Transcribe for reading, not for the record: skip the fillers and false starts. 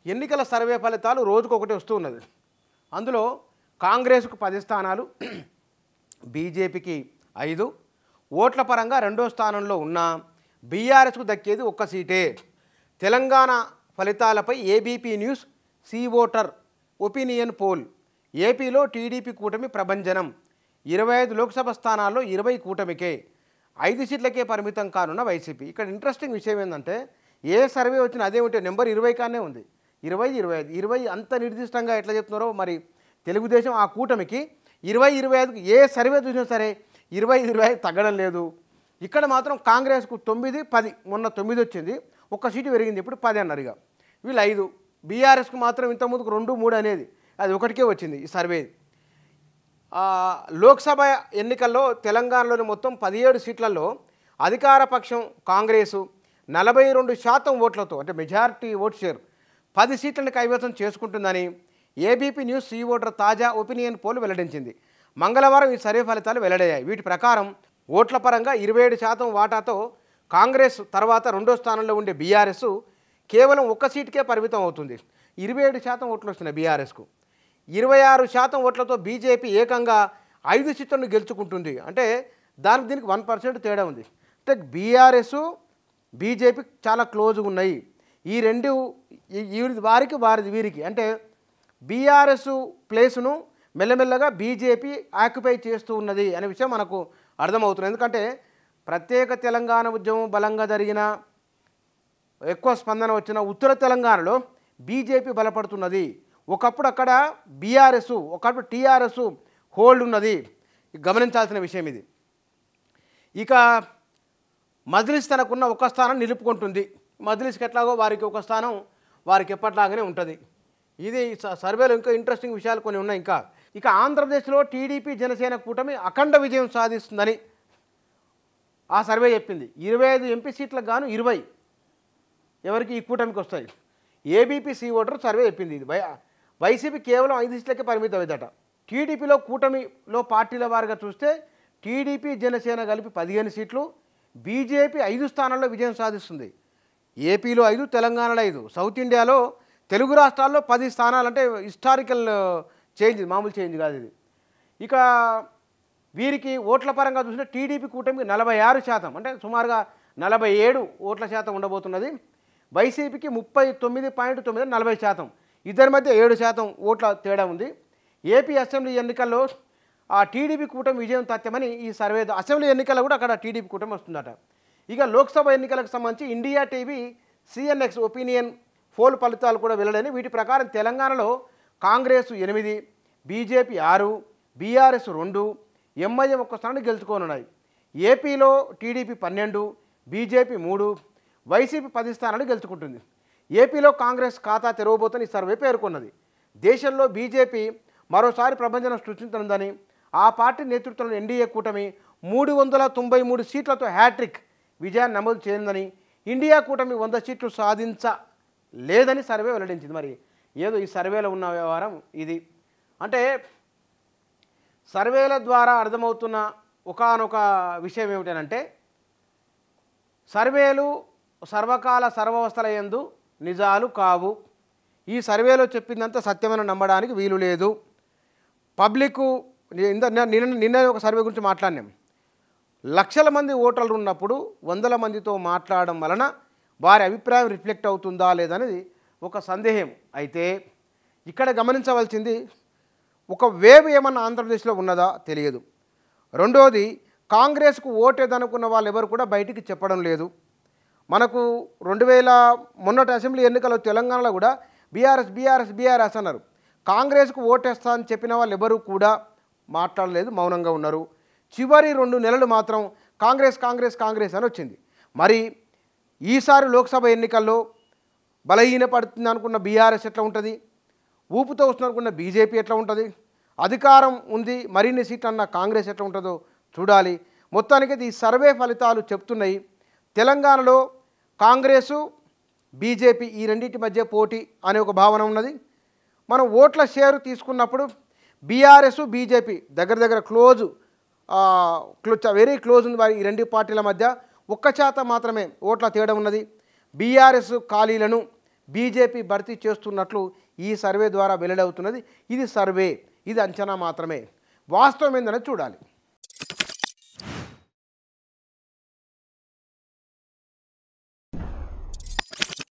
ఎన్నికల సర్వే ఫలితాలు రోజుకొకటి వస్తూ ఉన్నది. అందులో కాంగ్రెస్కు 10 స్థానాలు, బీజేపీకి 5, ఓట్ల పరంగా రెండో స్థానంలో ఉన్న బీఆర్ఎస్కు దక్కేది 1 సీటే. తెలంగాణ ఫలితాలపై ABP news C voter opinion poll. ఏపీలో టీడీపీ కూటమి ప్రభంజనం. 25 లోక్సభ స్థానాల్లో 20 కూటమికే, 5 సీట్లకే పరిమితం కానున్న వైసీపీ. ఇక్కడ ఇంట్రెస్టింగ్ విషయం ఏంటంటే ఏ సర్వే వచ్చినా అదే ఉంటే నెంబర్ 20 కానే ఉంది. 20, 25, 20 అంత నిర్దిష్టంగా ఎట్లా చెప్తున్నారో మరి తెలుగుదేశం ఆ కూటమికి 20, 25 ఏ సర్వే చూసినా సరే 20, 25 తగ్గడం లేదు. ఇక్కడ మాత్రం కాంగ్రెస్కు 9, 10 మొన్న 9 వచ్చింది, 1 సీటు పెరిగింది, ఇప్పుడు 10 అన్నారు. ఇక వీళ్ళు 5. బీఆర్ఎస్కు మాత్రం ఇంతకుముందుకు 2, 3 అనేది అది 1కే వచ్చింది ఈ సర్వే. లోక్సభ ఎన్నికల్లో తెలంగాణలోని మొత్తం 17 సీట్లలో అధికార పక్షం కాంగ్రెసు 42% ఓట్లతో అంటే మెజారిటీ ఓట్ షేర్ 10 సీట్లను కైవసం చేసుకుంటుందని ఏబీపీ న్యూస్ సీ ఓటర్ తాజా ఒపీనియన్ పోల్ వెల్లడించింది. మంగళవారం ఈ సర్వే ఫలితాలు వెల్లడయ్యాయి. వీటి ప్రకారం ఓట్ల పరంగా 27% వాటాతో కాంగ్రెస్ తర్వాత రెండో స్థానంలో ఉండే బీఆర్ఎస్ కేవలం 1 సీటుకే పరిమితం అవుతుంది. 27% ఓట్లు వస్తున్నాయి బీఆర్ఎస్కు. 26% ఓట్లతో బీజేపీ ఏకంగా 5 సీట్లను గెలుచుకుంటుంది. అంటే దీనికి 1% తేడా ఉంది. అంటే బీఆర్ఎస్ బీజేపీ చాలా క్లోజ్గా ఉన్నాయి. ఈ రెండు వీరికి అంటే బీఆర్ఎస్ ప్లేసును మెల్లమెల్లగా బీజేపీ ఆక్యుపై చేస్తూ ఉన్నది అనే విషయం మనకు అర్థమవుతుంది. ఎందుకంటే ప్రత్యేక తెలంగాణ ఉద్యమం బలంగా జరిగిన ఎక్కువ స్పందన వచ్చిన ఉత్తర తెలంగాణలో బీజేపీ బలపడుతున్నది. ఒకప్పుడు అక్కడ బీఆర్ఎస్, ఒకప్పుడు టీఆర్ఎస్ హోల్డ్ ఉన్నది. గమనించాల్సిన విషయం ఇది. ఇక మజ్లిస్ తనకున్న 1 స్థానం నిలుపుకుంటుంది. మజ్లిస్కి ఎట్లాగో వారికి 1 స్థానం వారికి ఎప్పట్లాగానే ఉంటుంది. ఇది సర్వేలో ఇంకా ఇంట్రెస్టింగ్ విషయాలు కొన్ని ఉన్నాయి. ఇక ఆంధ్రప్రదేశ్లో టీడీపీ జనసేన కూటమి అఖండ విజయం సాధిస్తుందని ఆ సర్వే చెప్పింది. 25 ఎంపీ సీట్లకు గాను 20 ఎవరికి ఈ కూటమికి వస్తాయి. ఏబీపీ సీ ఓటర్ సర్వే చెప్పింది. ఇది వైసీపీ కేవలం 5 సీట్లకే పరిమితం అవుతుందట. టీడీపీలో కూటమిలో పార్టీల వారిగా చూస్తే టీడీపీ జనసేన కలిపి 15 సీట్లు, బీజేపీ 5 స్థానాల్లో విజయం సాధిస్తుంది. ఏపీలో 5, తెలంగాణలో 5, సౌత్ ఇండియాలో తెలుగు రాష్ట్రాల్లో 10 స్థానాలు. అంటే హిస్టారికల్ చేంజ్, మామూలు చేంజ్ కాదు ఇది. ఇక వీరికి ఓట్ల పరంగా చూస్తే టీడీపీ కూటమికి 46%, అంటే సుమారుగా 47 ఓట్ల శాతం ఉండబోతున్నది. వైసీపీకి 39.9, 40%. ఇద్దరి మధ్య 7% ఓట్ల తేడా ఉంది. ఏపీ అసెంబ్లీ ఎన్నికల్లో ఆ టీడీపీ కూటమి విజయం తథ్యమని ఈ సర్వే. అసెంబ్లీ ఎన్నికల్లో కూడా అక్కడ టీడీపీ కూటమి వస్తుందట. ఇక లోక్సభ ఎన్నికలకు సంబంధించి India TV CNX opinion poll ఫలితాలు కూడా వెల్లడని. వీటి ప్రకారం తెలంగాణలో కాంగ్రెస్ 8, బీజేపీ 6, బీఆర్ఎస్ 2, ఎంఐఎం 1 స్థానాన్ని గెలుచుకోనున్నాయి. ఏపీలో టీడీపీ 12, బీజేపీ 3, వైసీపీ 10 స్థానాలు గెలుచుకుంటుంది. ఏపీలో కాంగ్రెస్ ఖాతా తెరవబోతని ఈ సర్వే పేర్కొన్నది. దేశంలో బీజేపీ మరోసారి ప్రభంజనం సృష్టించనుందని, ఆ పార్టీ నేతృత్వంలో ఎన్డీఏ కూటమి 393 సీట్లతో హ్యాట్రిక్ విజయాన్ని నమోదు చేసిందని, ఇండియా కూటమి 100 సీట్లు సాధించలేదని సర్వే వెల్లడించింది. మరి ఏదో ఈ సర్వేలో ఉన్న వ్యవహారం ఇది. అంటే సర్వేల ద్వారా అర్థమవుతున్న ఒకానొక విషయం ఏమిటంటే సర్వేలు సర్వకాల సర్వవస్థల యందు నిజాలు కావు. ఈ సర్వేలో చెప్పిందంతా సత్యమని నమ్మడానికి వీలు లేదు. పబ్లిక్ నిన్న ఒక సర్వే గురించి మాట్లాడినాం. లక్షల మంది ఓటర్లు ఉన్నప్పుడు 100 మందితో మాట్లాడడం వలన వారి అభిప్రాయం రిఫ్లెక్ట్ అవుతుందా లేదనేది ఒక సందేహం. అయితే ఇక్కడ గమనించవలసింది ఒక వేవ్ ఏమన్నా ఆంధ్రప్రదేశ్లో ఉన్నదా తెలియదు. రెండోది, కాంగ్రెస్కు ఓటేదనుకున్న వాళ్ళు ఎవరు కూడా బయటికి చెప్పడం లేదు. మనకు 2000 మొన్నటి అసెంబ్లీ ఎన్నికల్లో తెలంగాణలో కూడా బీఆర్ఎస్ అన్నారు. కాంగ్రెస్కు ఓటేస్తా అని చెప్పిన వాళ్ళు ఎవరు కూడా మాట్లాడలేదు, మౌనంగా ఉన్నారు. చివరి 2 నెలలు మాత్రం కాంగ్రెస్ అని వచ్చింది. మరి ఈసారి లోక్సభ ఎన్నికల్లో బలహీనపడుతుంది అనుకున్న బీఆర్ఎస్ ఎట్లా ఉంటుంది, ఊపుతో వస్తుంది అనుకున్న బీజేపీ ఎట్లా ఉంటుంది, అధికారం ఉంది మరిన్ని సీట్లు అన్న కాంగ్రెస్ ఎట్లా ఉంటుందో చూడాలి. మొత్తానికి ఈ సర్వే ఫలితాలు చెప్తున్నాయి తెలంగాణలో కాంగ్రెసు బీజేపీ ఈ రెండింటి మధ్య పోటీ అనే ఒక భావన ఉన్నది. మనం ఓట్ల షేరు తీసుకున్నప్పుడు బీఆర్ఎస్ బీజేపీ దగ్గర వెరీ క్లోజ్ ఉంది. ఈ రెండు పార్టీల మధ్య 1% మాత్రమే ఓట్ల తేడా ఉన్నది. బీఆర్ఎస్ ఖాళీలను బీజేపీ భర్తీ చేస్తున్నట్లు ఈ సర్వే ద్వారా వెల్లడవుతున్నది. ఇది సర్వే, ఇది అంచనా మాత్రమే. వాస్తవం ఏందనేది చూడాలి.